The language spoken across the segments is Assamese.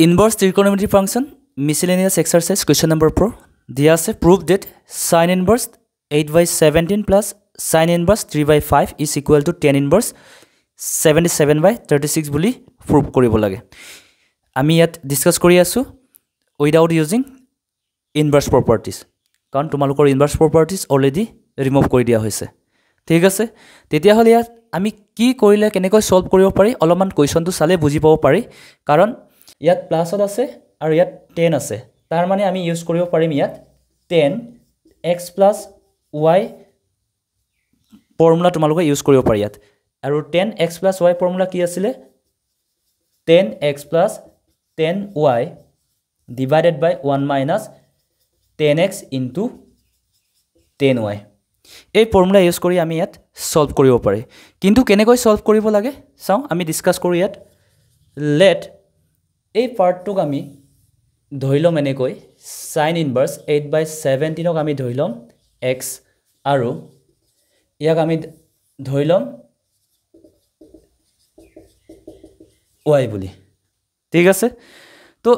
Inverse trigonometry function, miscellaneous exercise, question number 4. There is proof that sin inverse 8 by 17 plus sin inverse 3 by 5 is equal to tan inverse 77 by 36 বুলি prove কৰিব লাগে। আমি ইয়াত ডিসকাস কৰি আছো without using inverse properties, কাৰণ তোমালোকৰ inverse properties already remove কৰি দিয়া হৈছে। ঠিক আছে, তেতিয়া হলে ইয়াত আমি কি কৰিলে কেনেকৈ সলভ কৰিব পাৰি অলপমান কোৱেশ্চনটো চালে বুজি পাব পাৰি, কাৰণ ইয়াত প্লাছত আছে আৰু ইয়াত 10 আছে, তাৰ মানে আমি ইউজ কৰিব পাৰিম ইয়াত 10 x plus y ফৰ্মুলা তোমালোকে ইউজ কৰিব পাৰি ইয়াত। আৰু 10 x plus y ফৰ্মুলা কি আছিল? 10x plus 10y divided by 1 minus 10x into 10y। এই ফৰ্মুলা ইউজ কৰি আমি ইয়াত সলভ কৰিব পাৰি, কিন্তু কেনেকৈ সলভ কৰিব লাগে চাও আমি ডিসকাস কৰো ইয়াত। লেট এই পাৰ্টটোক আমি ধৰি লম এনেকৈ sin inverse 8 by 17 ক আমি ধৰি লম x আৰু ইয়াক আমি ধৰি লম y বুলি। ঠিক আছে, তো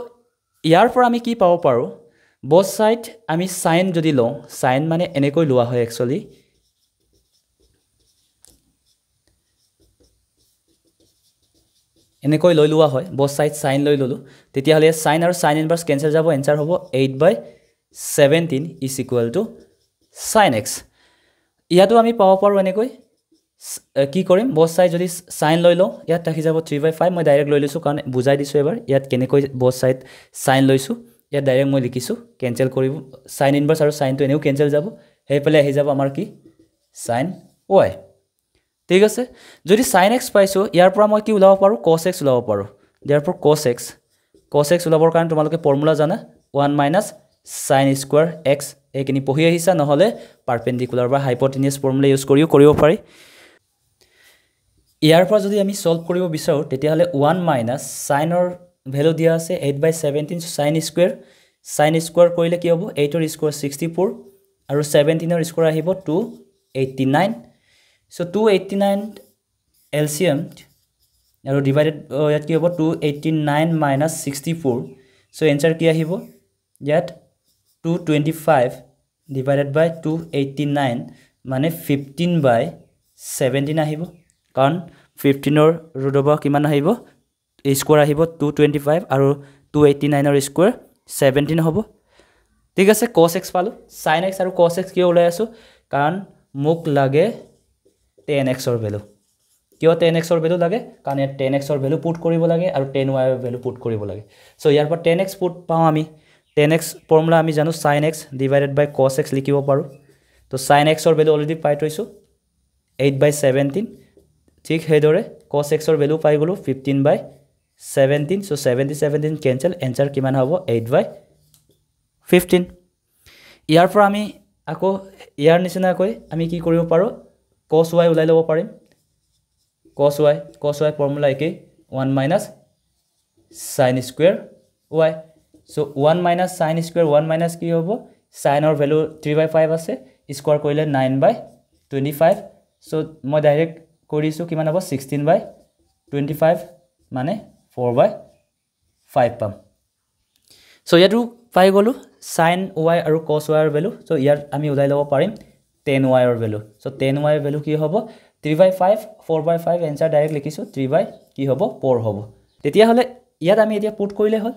ইয়াৰ পৰা আমি কি পাব পাৰো, both side আমি sin যদি লওঁ, sin মানে এনেকৈ লোৱা হয় একচুয়ালি, এনেকৈ লৈ লোৱা হয় both side sin লৈ ললো, তেতিয়া হলে sin আৰু sin inverse cancel যাব, आंसर হ'ব 8 by 17 is equal to sin x। ইয়াতো আমি পাব পাৰো এনেকৈ কি কৰিম, both side যদি sin লৈ লওঁ ইয়াত থাকি যাব 3 by 5, মই ডাইৰেক্ট লৈ লৈছো কাৰণ বুজাই দিছো এবাৰ ইয়াত কেনেকৈ both side sin লৈছো, ইয়াত ডাইৰেক্ট মই লিখিছো কেনসেল কৰিব, sin inverse আৰু sin টো এনেও কেনসেল যাব, হেইফালে আহি যাব আমাৰ কি sin y। ঠিক আছে, যদি sin x পাইছো ইয়াৰ পৰা মই কি উলাব পাৰো, cos x উলাব পাৰো। therefore cos x উলাবৰ কাৰণে তোমালোকে ফৰ্মুলা জানা 1 minus sin square x, এইখিনি পঢ়ি আহিছা, নহলে পাৰপেন্ডিকুলাৰ বা হাইপোটেনিয়াস ফৰ্মুলা ইউজ কৰিও কৰিব পাৰি। ইয়াৰ পৰা যদি আমি সলভ কৰিব বিচাৰো তেতিয়া হলে 1 minus sin ৰ ভ্যালু দিয়া আছে 8 by 17, sin square কৰিলে কি হ'ব, 8 ৰ স্কয়াৰ 64 আৰু 17 ৰ স্কয়াৰ আহিব 289, so 289 LCM আৰু ডিভাইডেড ইয়াত কি হ'ব 289 minus 64, so आंसर কি আহিব ইয়াত 225 divided by 289 মানে 15 by 17 আহিব, কাৰণ 15 ৰ ৰুট অফ কিমান আহিব, স্কয়াৰ আহিব 225 আৰু 289 ৰ স্কয়াৰ 17 হ'ব। ঠিক আছে, cos x পালো, sin x আৰু cos x কিয় ওলাই আছো, কাৰণ মোক লাগে tan x ৰ ভ্যালু। কিয় tan x ৰ ভ্যালু লাগে, কাৰণ ইয়াত tan x ৰ ভ্যালু পুট কৰিব লাগে আৰু tan y ৰ ভ্যালু পুট কৰিব লাগে। সো ইয়াৰ পৰা tan x পুট পাও আমি, tan x ফৰ্মুলা আমি জানো sin x divided by cos x লিখিব পাৰো, তো sin x ৰ ভ্যালু অলৰেডি পাই থৈছো 8 by 17, ঠিক হেদৰে cos x ৰ ভ্যালু পাই গলো 15 by 17, so 17 cancel, आंसर কিমান হ'ব 8 by 15। ইয়াৰ পৰা আমি আকৌ ইয়াৰ নিচিনাকৈ আমি কি কৰিব পাৰো, cos y উলাই লব পাৰিম, cos y ফৰ্মুলা একে 1 minus sin square y, so 1 minus sin square 1 minus কি হ'ব, sin ৰ ভ্যালু 3 by 5 আছে, স্কয়াৰ কৰিলে 9 by 25, so মই ডাইৰেক্ট কৰিছো কিমান হ'ব 16 by 25 মানে 4 by 5 পাম। so ইয়াটো পাই গলো sin y আৰু cos y ৰ ভ্যালু, so ইয়াৰ আমি উলাই লব পাৰিম tan y ৰ ভ্যালু, so tan y ৰ ভ্যালু কি হ'ব 3 by 5 4 by 5, आंसर ডাইৰেক্ট লিখিছো 3 by কি হ'ব 4 হ'ব। তেতিয়া হলে ইয়াত আমি এতিয়া পুট কৰিলে হ'ল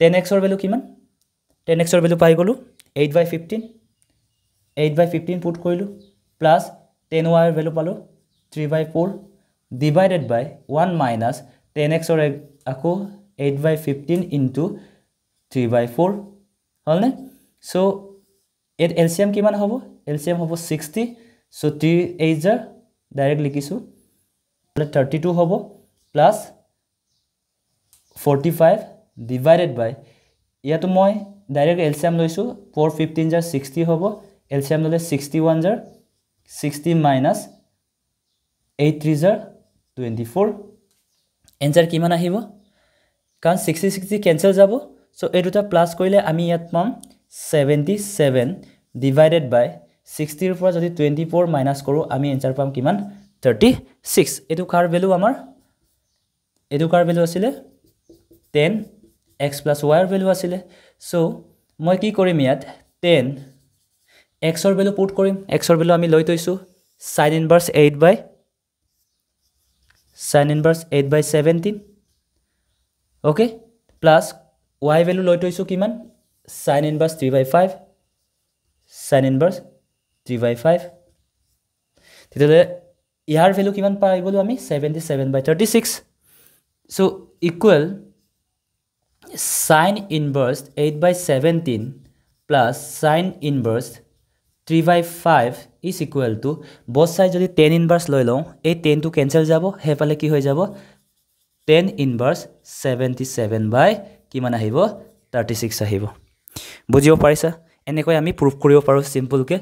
tan x ৰ ভ্যালু কিমান, tan x ৰ ভ্যালু পাই গলো 8 by 15 পুট কৰিলো প্লাস tan y ৰ ভ্যালু পালো 3 by 4 divided by 1 minus tan x ৰ আকৌ 8 by 15 into 3 by 4 হলনে। সো এট LCM কিমান হ'ব, LCM হ'ব 60, so 3 8 ডাইৰেক্ট লিখিছো 32 হ'ব প্লাস 45 divided by ইয়াতো মই ডাইৰেক্ট LCM লৈছো 4 15 60 হ'ব, LCM ললে 61 60 minus 8 3 24, आंसर কিমান আহিব, কাৰণ 60 60 কেনসেল যাব, সো এই দুটা প্লাস কৰিলে আমি ইয়াত পাম 77 divided by 60 ৰ পৰা যদি 24 মাইনাস কৰো আমি आंसर পাম কিমান 36। এটো কাৰ ভ্যালু আমাৰ, এটো কাৰ ভ্যালু আছিল 10x plus y ৰ ভ্যালু আছিলে সো মই কি কৰিম ইয়াত 10x ৰ ভ্যালু পুট কৰিম x ৰ ভ্যালু আমি লৈ থৈছো sin inverse 8 by 17 okay plus y value লৈ থৈছো কিমান sin inverse 3 by 5 sin inverse 3 by 5 তেতিয়ালে ইয়াৰ ভ্যালু কিমান পাই গলো আমি 77 by 36 so equal sin inverse 8 by 17 plus sin inverse 3 by 5 is equal to both sides যদি 10 inverse লৈ লওঁ এই 10 টো ক্যান্সেল যাব হেফালে কি হৈ যাব 10 inverse 77 by কিমান আহিব 36 আহিব বুজিব পাৰিছা এনেকৈ আমি প্ৰুফ কৰিব পাৰো সিম্পল কে